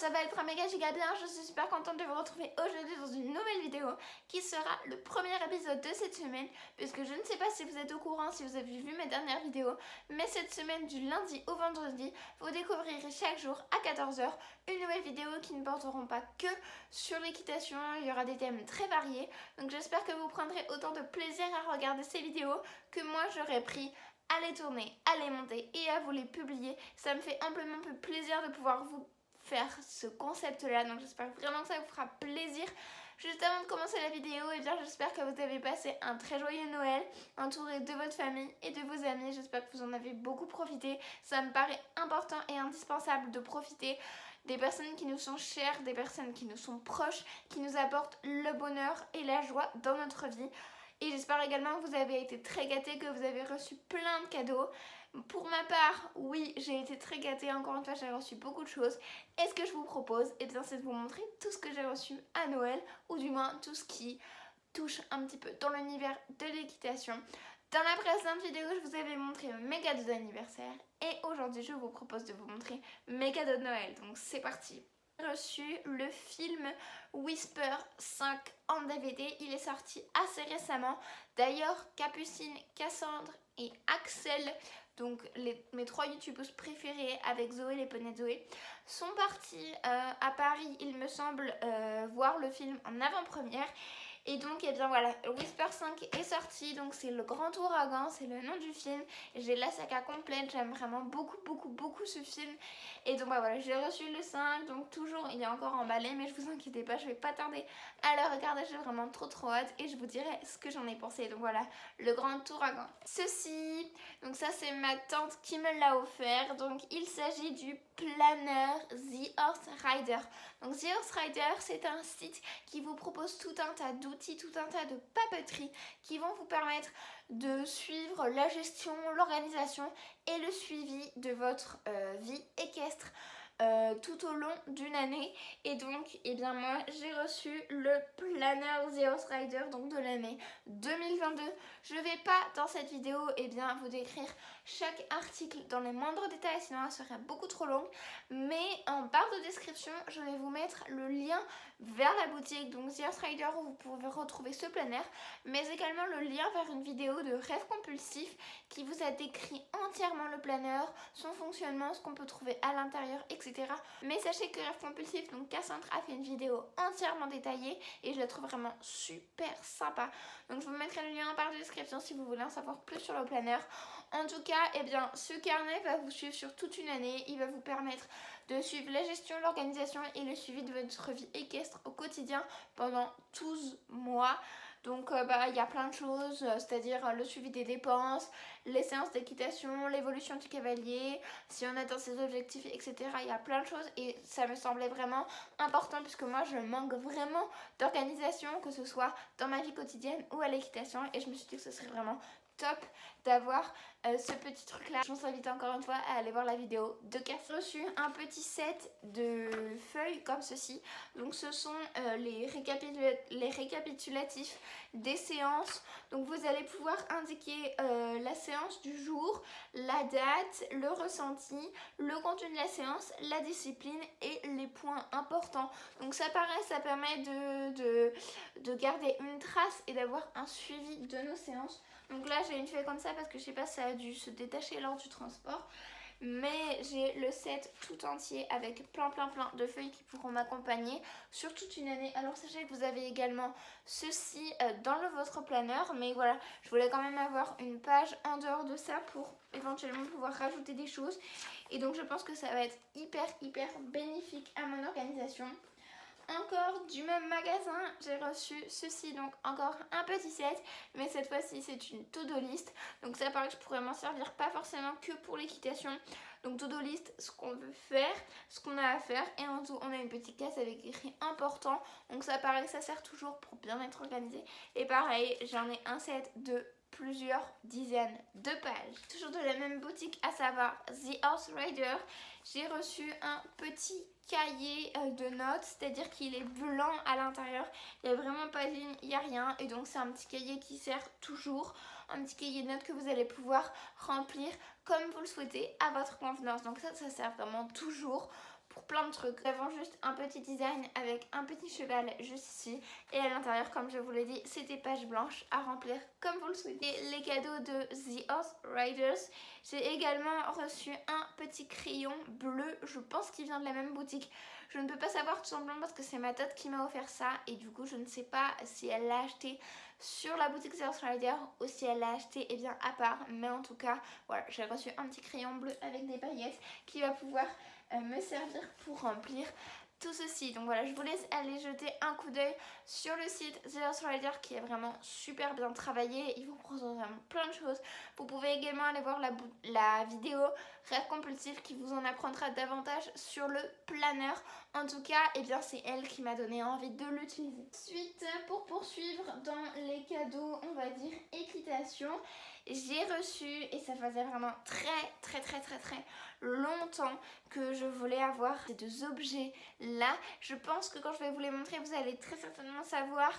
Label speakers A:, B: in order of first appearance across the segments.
A: ça va être méga giga bien, je suis super contente de vous retrouver aujourd'hui dans une nouvelle vidéo qui sera le premier épisode de cette semaine, puisque je ne sais pas si vous êtes au courant, si vous avez vu mes dernières vidéos, mais cette semaine du lundi au vendredi, vous découvrirez chaque jour à 14 h une nouvelle vidéo qui ne porteront pas que sur l'équitation, il y aura des thèmes très variés, donc j'espère que vous prendrez autant de plaisir à regarder ces vidéos que moi j'aurais pris à les tourner, à les monter et à vous les publier. Ça me fait amplement plus plaisir de pouvoir vous faire ce concept là, donc j'espère vraiment que ça vous fera plaisir. Juste avant de commencer la vidéo, et bien j'espère que vous avez passé un très joyeux Noël entouré de votre famille et de vos amis. J'espère que vous en avez beaucoup profité. Ça me paraît important et indispensable de profiter des personnes qui nous sont chères, des personnes qui nous sont proches, qui nous apportent le bonheur et la joie dans notre vie. Et j'espère également que vous avez été très gâtés, que vous avez reçu plein de cadeaux. Pour ma part, oui, j'ai été très gâtée, encore une fois j'ai reçu beaucoup de choses. Et ce que je vous propose, eh bien, c'est de vous montrer tout ce que j'ai reçu à Noël, ou du moins tout ce qui touche un petit peu dans l'univers de l'équitation. Dans la précédente vidéo, je vous avais montré mes cadeaux d'anniversaire, et aujourd'hui je vous propose de vous montrer mes cadeaux de Noël, donc c'est parti. J'ai reçu le film Whisper 5 en DVD, il est sorti assez récemment. D'ailleurs, Capucine, Cassandre et Axel, donc mes 3 youtubeuses préférées avec Zoé, les poneys de Zoé, sont partis à Paris, il me semble, voir le film en avant-première. Et donc, eh bien voilà, Whisper 5 est sorti, donc c'est le grand ouragan, c'est le nom du film. J'ai la saga complète, j'aime vraiment beaucoup ce film. Et donc bah voilà, j'ai reçu le 5, donc toujours il est encore emballé, mais je vous inquiétez pas, je vais pas tarder à le regarder, j'ai vraiment trop hâte et je vous dirai ce que j'en ai pensé. Donc voilà, le grand ouragan. Ceci, donc ça c'est ma tante qui me l'a offert, donc il s'agit du planeur The Horse Rider. Donc The Horse Rider, c'est un site qui vous propose tout un tas d'outils, tout un tas de papeterie qui vont vous permettre de suivre la gestion, l'organisation et le suivi de votre vie équestre tout au long d'une année. Et donc, eh bien moi, j'ai reçu le planeur The Horse Rider donc de l'année 2022. Je vais pas dans cette vidéo vous décrire chaque article dans les moindres détails, sinon elle serait beaucoup trop longue. Mais en barre de description, je vais vous mettre le lien vers la boutique, donc The Horse Rider, où vous pouvez retrouver ce planeur, mais également le lien vers une vidéo de Rêve Compulsif qui vous a décrit entièrement le planeur, son fonctionnement, ce qu'on peut trouver à l'intérieur, etc. Mais sachez que Rêve Compulsif, donc Cassandre, a fait une vidéo entièrement détaillée et je la trouve vraiment super sympa. Donc je vous mettrai le lien en barre de description si vous voulez en savoir plus sur le planeur. En tout cas, eh bien, ce carnet va vous suivre sur toute une année. Il va vous permettre de suivre la gestion, l'organisation et le suivi de votre vie équestre au quotidien pendant 12 mois. Donc il y a plein de choses, c'est-à-dire le suivi des dépenses, les séances d'équitation, l'évolution du cavalier, si on atteint ses objectifs, etc. Il y a plein de choses et ça me semblait vraiment important puisque moi je manque vraiment d'organisation, que ce soit dans ma vie quotidienne ou à l'équitation, et je me suis dit que ce serait vraiment top d'avoir ce petit truc là. Je vous invite encore une fois à aller voir la vidéo de Cass. J'ai reçu un petit set de feuilles comme ceci, donc ce sont les récapitulatifs des séances. Donc vous allez pouvoir indiquer la séance du jour, la date, le ressenti, le contenu de la séance, la discipline et les points importants. Donc ça permet de garder une trace et d'avoir un suivi de nos séances. Donc là j'ai une feuille comme ça parce que je sais pas si ça a dû se détacher lors du transport. Mais j'ai le set tout entier avec plein de feuilles qui pourront m'accompagner sur toute une année. Alors sachez que vous avez également ceci dans votre planeur. Mais voilà, je voulais quand même avoir une page en dehors de ça pour éventuellement pouvoir rajouter des choses. Et donc je pense que ça va être hyper bénéfique à mon organisation. Encore du même magasin, j'ai reçu ceci, donc encore un petit set, mais cette fois-ci c'est une to-do list. Donc ça paraît que je pourrais m'en servir pas forcément que pour l'équitation. Donc to-do list, ce qu'on veut faire, ce qu'on a à faire, et en dessous on a une petite case avec écrit important. Donc ça paraît que ça sert toujours pour bien être organisé. Et pareil, j'en ai un set de plusieurs dizaines de pages. Toujours de la même boutique, à savoir The Horse Rider, j'ai reçu un petit cahier de notes, c'est-à-dire qu'il est blanc à l'intérieur, il n'y a vraiment pas de ligne, il n'y a rien, et donc c'est un petit cahier qui sert toujours, un petit cahier de notes que vous allez pouvoir remplir comme vous le souhaitez à votre convenance. Donc ça sert vraiment toujours pour plein de trucs. Nous avons juste un petit design avec un petit cheval juste ici. Et à l'intérieur, comme je vous l'ai dit, c'est des pages blanches à remplir comme vous le souhaitez. Et les cadeaux de The Horse Riders. J'ai également reçu un petit crayon bleu. Je pense qu'il vient de la même boutique. Je ne peux pas savoir tout simplement parce que c'est ma tante qui m'a offert ça. Et du coup, je ne sais pas si elle l'a acheté sur la boutique The Horse Rider ou si elle l'a acheté à part. Mais en tout cas, voilà, j'ai reçu un petit crayon bleu avec des paillettes qui va pouvoir me servir pour remplir tout ceci. Donc voilà, je vous laisse aller jeter un coup d'œil sur le site The Horse Rider qui est vraiment super bien travaillé. Il vous propose vraiment plein de choses. Vous pouvez également aller voir la vidéo Rêve compulsif qui vous en apprendra davantage sur le planeur. En tout cas, eh bien, c'est elle qui m'a donné envie de l'utiliser. Ensuite, pour poursuivre dans les cadeaux, on va dire équitation, j'ai reçu, et ça faisait vraiment très longtemps que je voulais avoir ces deux objets là. Je pense que quand je vais vous les montrer, vous allez très certainement savoir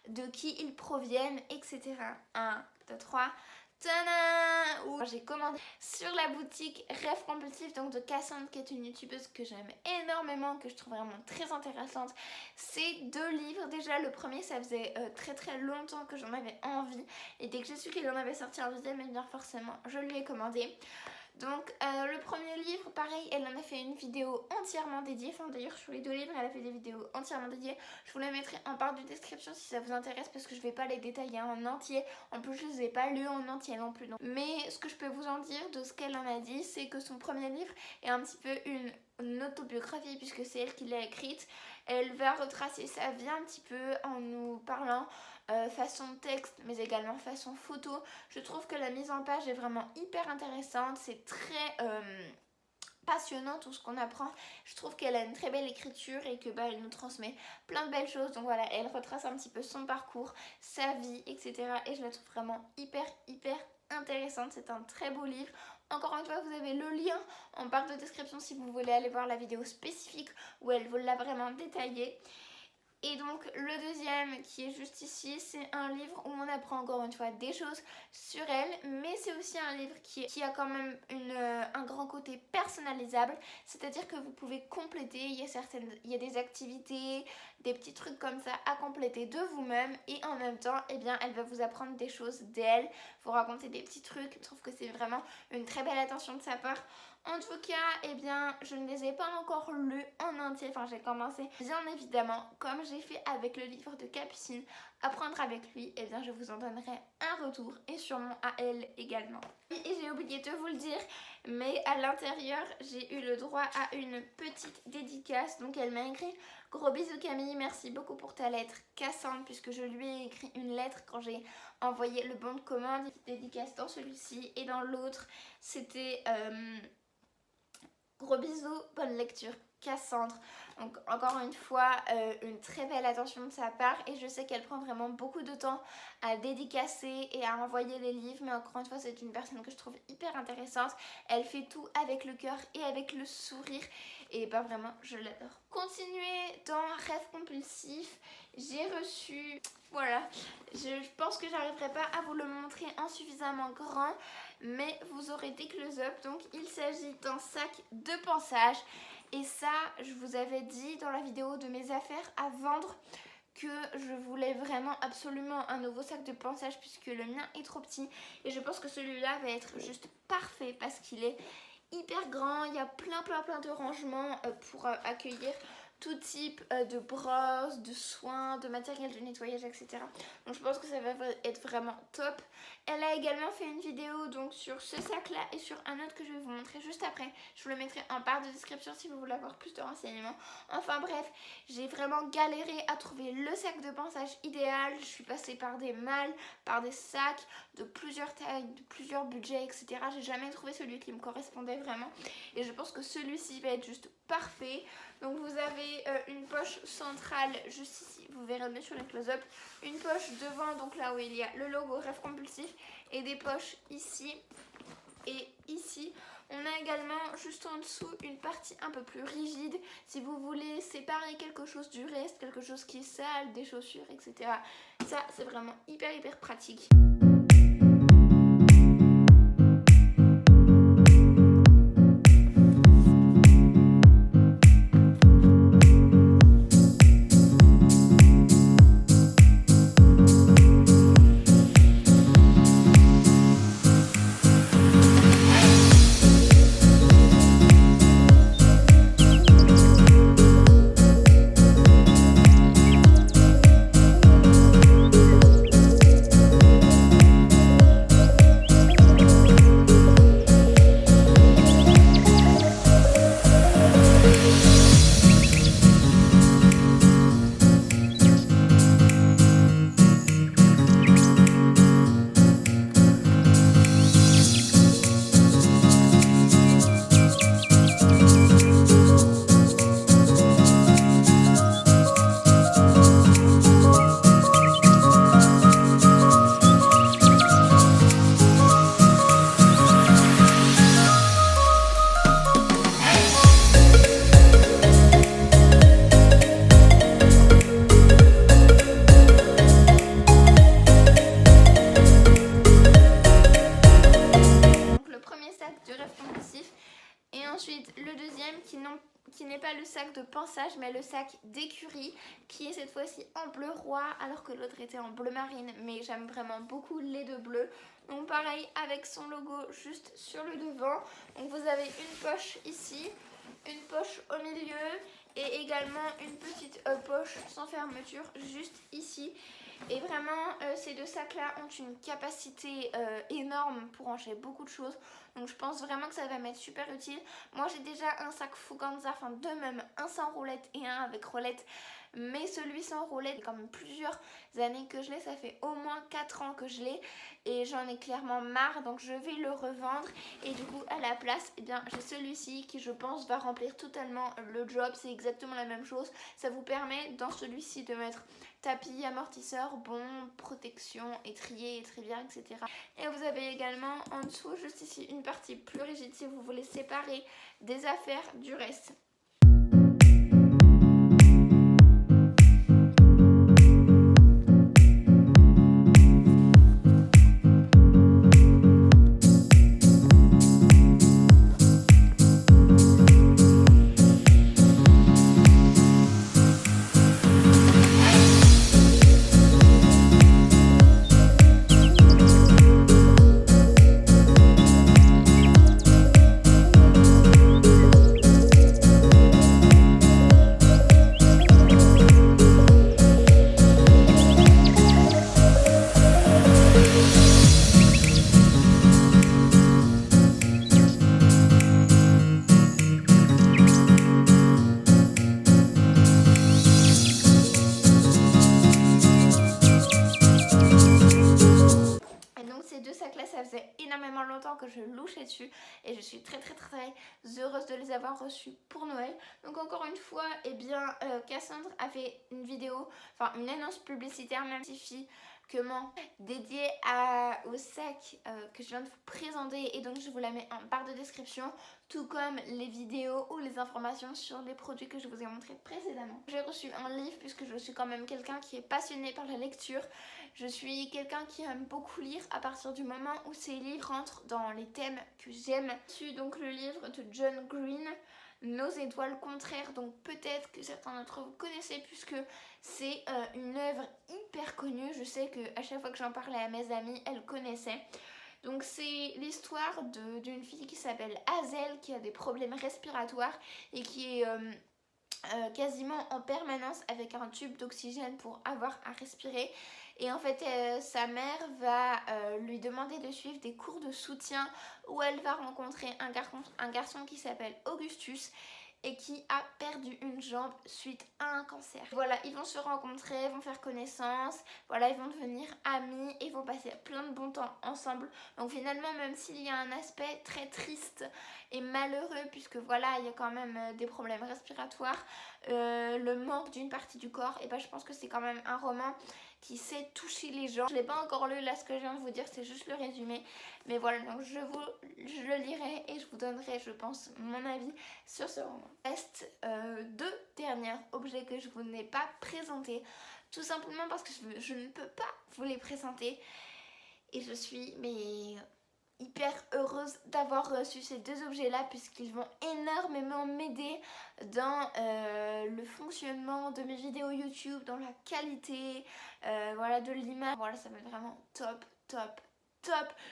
A: de qui ils proviennent, etc. 1, 2, 3... Tadam! J'ai commandé sur la boutique Rêve Compulsif, donc de Cassandre, qui est une youtubeuse que j'aime énormément, que je trouve vraiment très intéressante. C'est 2 livres. Déjà le premier, ça faisait très longtemps que j'en avais envie, et dès que j'ai su qu'il en avait sorti un deuxième, et bien forcément je lui ai commandé. Donc le premier livre, pareil, elle en a fait une vidéo entièrement dédiée. Enfin d'ailleurs sur les 2 livres, elle a fait des vidéos entièrement dédiées. Je vous les mettrai en barre de description si ça vous intéresse, parce que je vais pas les détailler en entier. En plus je les ai pas lus en entier non plus. Donc. Mais ce que je peux vous en dire de ce qu'elle en a dit, c'est que son premier livre est un petit peu une autobiographie, puisque c'est elle qui l'a écrite. Elle va retracer sa vie un petit peu en nous parlant façon texte, mais également façon photo. Je trouve que la mise en page est vraiment hyper intéressante. C'est très passionnant tout ce qu'on apprend. Je trouve qu'elle a une très belle écriture et que elle nous transmet plein de belles choses. Donc voilà, elle retrace un petit peu son parcours, sa vie, etc. Et je la trouve vraiment hyper intéressante. C'est un très beau livre. Encore une fois, vous avez le lien en barre de description si vous voulez aller voir la vidéo spécifique où elle vous l'a vraiment détaillé. Et donc le deuxième qui est juste ici, c'est un livre où on apprend encore une fois des choses sur elle, mais c'est aussi un livre qui a quand même un grand côté personnalisable, c'est-à-dire que vous pouvez compléter, il y a des activités, des petits trucs comme ça à compléter de vous-même, et en même temps, eh bien, elle va vous apprendre des choses d'elle, vous raconter des petits trucs. Je trouve que c'est vraiment une très belle attention de sa part. En tout cas, eh bien, je ne les ai pas encore lus en entier. Enfin, j'ai commencé, bien évidemment, comme j'ai fait avec le livre de Capucine, Apprendre avec lui. Eh bien, je vous en donnerai un retour, et sûrement à elle également. Et j'ai oublié de vous le dire, mais à l'intérieur, j'ai eu le droit à une petite dédicace. Donc, elle m'a écrit: gros bisous Camille, merci beaucoup pour ta lettre Cassandre, puisque je lui ai écrit une lettre quand j'ai envoyé le bon de commande. Dédicace dans celui-ci, et dans l'autre, c'était... gros bisous, bonne lecture Cassandre. Donc encore une fois, une très belle attention de sa part, et je sais qu'elle prend vraiment beaucoup de temps à dédicacer et à envoyer les livres, mais encore une fois, c'est une personne que je trouve hyper intéressante. Elle fait tout avec le cœur et avec le sourire, et bah vraiment je l'adore. Continuez dans Rêve compulsif, j'ai reçu, voilà, je pense que j'arriverai pas à vous le montrer en suffisamment grand, mais vous aurez des close-up. Donc il s'agit d'un sac de pansage, et ça je vous avais dit dans la vidéo de mes affaires à vendre que je voulais vraiment absolument un nouveau sac de pansage, puisque le mien est trop petit, et je pense que celui-là va être juste parfait parce qu'il est hyper grand. Il y a plein de rangements pour accueillir tout type de brosses, de soins, de matériel de nettoyage, etc. Donc je pense que ça va être vraiment top. Elle a également fait une vidéo donc sur ce sac là et sur un autre que je vais vous montrer juste après. Je vous le mettrai en barre de description si vous voulez avoir plus de renseignements. Enfin bref, j'ai vraiment galéré à trouver le sac de pansage idéal. Je suis passée par des malles, par des sacs de plusieurs tailles, de plusieurs budgets, etc. J'ai jamais trouvé celui qui me correspondait vraiment, et je pense que celui-ci va être juste parfait. Donc vous avez une poche centrale juste ici, vous verrez mieux sur les close-up, une poche devant, donc là où il y a le logo Rêve compulsif, et des poches ici et ici. On a également juste en dessous une partie un peu plus rigide si vous voulez séparer quelque chose du reste, quelque chose qui est sale, des chaussures, etc. Ça c'est vraiment hyper pratique. une qui n'est pas le sac de pinçage mais le sac d'écurie qui est cette fois-ci en bleu roi alors que l'autre était en bleu marine, mais j'aime vraiment beaucoup les deux bleus. Donc pareil avec son logo juste sur le devant. Donc vous avez une poche ici, une poche au milieu et également une petite poche sans fermeture juste ici. Et vraiment ces deux sacs là ont une capacité énorme pour ranger beaucoup de choses, donc je pense vraiment que ça va m'être super utile. Moi j'ai déjà un sac Fuganza, enfin deux même, un sans roulette et un avec roulette, mais celui sans roulette, il y a quand même plusieurs années que je l'ai, ça fait au moins 4 ans que je l'ai et j'en ai clairement marre, donc je vais le revendre. Et du coup à la place, eh bien, j'ai celui-ci qui je pense va remplir totalement le job. C'est exactement la même chose, ça vous permet dans celui-ci de mettre tapis, amortisseur, bon, protection, étrier, étrivière, etc. Et vous avez également en dessous, juste ici, une partie plus rigide si vous voulez séparer des affaires du reste. Ça faisait énormément longtemps que je louchais dessus et je suis très heureuse de les avoir reçus pour Noël. Donc encore une fois, eh bien Cassandre a fait une vidéo, enfin une annonce publicitaire même dédiée au sac que je viens de vous présenter, et donc je vous la mets en barre de description, tout comme les vidéos ou les informations sur les produits que je vous ai montrés précédemment. J'ai reçu un livre puisque je suis quand même quelqu'un qui est passionné par la lecture. Je suis quelqu'un qui aime beaucoup lire à partir du moment où ces livres rentrent dans les thèmes que j'aime. J'ai donc le livre de John Green, Nos étoiles contraires, donc peut-être que certains d'entre vous connaissez puisque c'est une œuvre hyper connue. Je sais qu'à chaque fois que j'en parlais à mes amis, elles connaissaient. Donc c'est l'histoire d'une fille qui s'appelle Hazel, qui a des problèmes respiratoires et qui est quasiment en permanence avec un tube d'oxygène pour avoir à respirer. Et en fait sa mère va lui demander de suivre des cours de soutien où elle va rencontrer un garçon qui s'appelle Augustus et qui a perdu une jambe suite à un cancer. Voilà, ils vont se rencontrer, vont faire connaissance, voilà, ils vont devenir amis et vont passer plein de bons temps ensemble. Donc finalement, même s'il y a un aspect très triste et malheureux, puisque voilà, il y a quand même des problèmes respiratoires, le manque d'une partie du corps, et ben je pense que c'est quand même un roman qui sait toucher les gens. Je ne l'ai pas encore lu, là ce que je viens de vous dire c'est juste le résumé, mais voilà, donc je le lirai et je vous donnerai, je pense, mon avis sur ce roman. Il reste deux derniers objets que je vous n'ai pas présentés, tout simplement parce que je ne peux pas vous les présenter et je suis hyper heureuse d'avoir reçu ces deux objets là puisqu'ils vont énormément m'aider dans le fonctionnement de mes vidéos YouTube, dans la qualité voilà, de l'image. Voilà, ça va être vraiment top.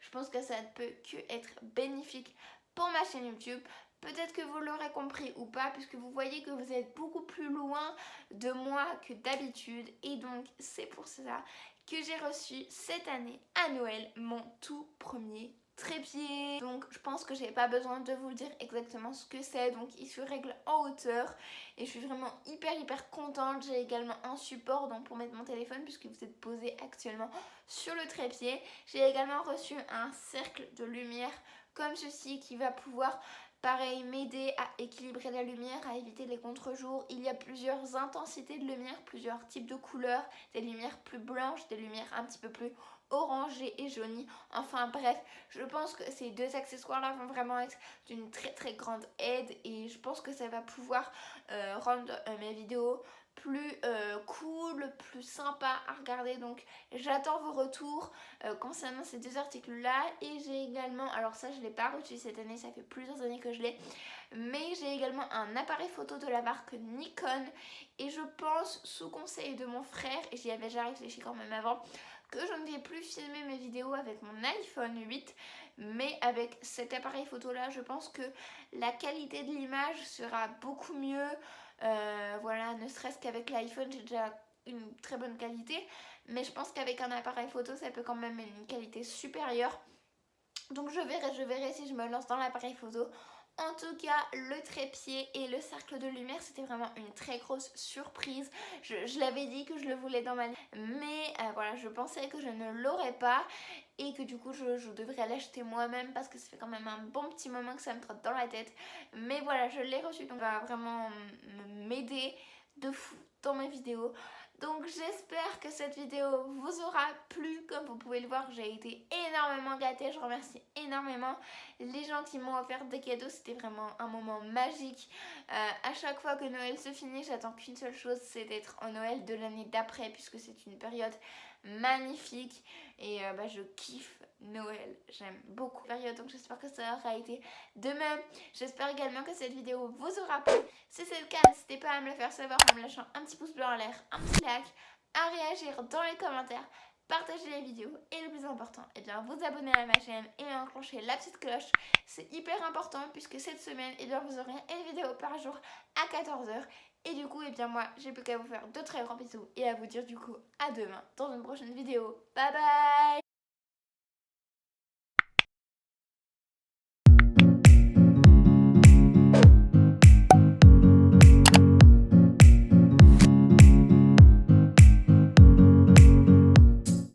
A: Je pense que ça ne peut que être bénéfique pour ma chaîne YouTube. Peut-être que vous l'aurez compris ou pas, puisque vous voyez que vous êtes beaucoup plus loin de moi que d'habitude, et donc c'est pour ça que j'ai reçu cette année à Noël mon tout premier trépied. Donc je pense que j'ai pas besoin de vous dire exactement ce que c'est. Donc il se règle en hauteur et je suis vraiment hyper contente. J'ai également un support donc pour mettre mon téléphone puisque vous êtes posé actuellement sur le trépied. J'ai également reçu un cercle de lumière comme ceci qui va pouvoir pareil m'aider à équilibrer la lumière, à éviter les contre-jours. Il y a plusieurs intensités de lumière, plusieurs types de couleurs, des lumières plus blanches, des lumières un petit peu plus orangé et jauni. Enfin bref, je pense que ces deux accessoires là vont vraiment être d'une très grande aide et je pense que ça va pouvoir rendre mes vidéos plus cool, plus sympa à regarder. Donc j'attends vos retours concernant ces deux articles là. Et j'ai également, alors ça je l'ai pas reçu cette année, ça fait plusieurs années que je l'ai, mais j'ai également un appareil photo de la marque Nikon. Et je pense, sous conseil de mon frère, et j'y avais déjà réfléchi quand même avant, que je ne vais plus filmer mes vidéos avec mon iPhone 8, mais avec cet appareil photo là, je pense que la qualité de l'image sera beaucoup mieux. Voilà, ne serait-ce qu'avec l'iPhone, j'ai déjà une très bonne qualité, mais je pense qu'avec un appareil photo, ça peut quand même être une qualité supérieure. Donc je verrai si je me lance dans l'appareil photo. En tout cas, le trépied et le cercle de lumière, c'était vraiment une très grosse surprise. Je l'avais dit que je le voulais dans ma liste, mais voilà, je pensais que je ne l'aurais pas et que du coup, je devrais l'acheter moi-même parce que ça fait quand même un bon petit moment que ça me trotte dans la tête. Mais voilà, je l'ai reçu, donc ça va vraiment m'aider de fou dans mes vidéos. Donc j'espère que cette vidéo vous aura plu. Comme vous pouvez le voir, j'ai été énormément gâtée. Je remercie énormément les gens qui m'ont offert des cadeaux. C'était vraiment un moment magique. À chaque fois que Noël se finit, j'attends qu'une seule chose, c'est d'être en Noël de l'année d'après, puisque c'est une période magnifique et je kiffe Noël, j'aime beaucoup la période, donc j'espère que ça aura été de même. J'espère également que cette vidéo vous aura plu. Si c'est le cas, n'hésitez pas à me le faire savoir en me lâchant un petit pouce bleu en l'air, un petit like, à réagir dans les commentaires, partager les vidéos et le plus important, vous abonner à ma chaîne et enclencher la petite cloche. C'est hyper important puisque cette semaine, vous aurez une vidéo par jour à 14h. Et du coup, moi, j'ai plus qu'à vous faire de très grands bisous et à vous dire du coup à demain dans une prochaine vidéo. Bye bye!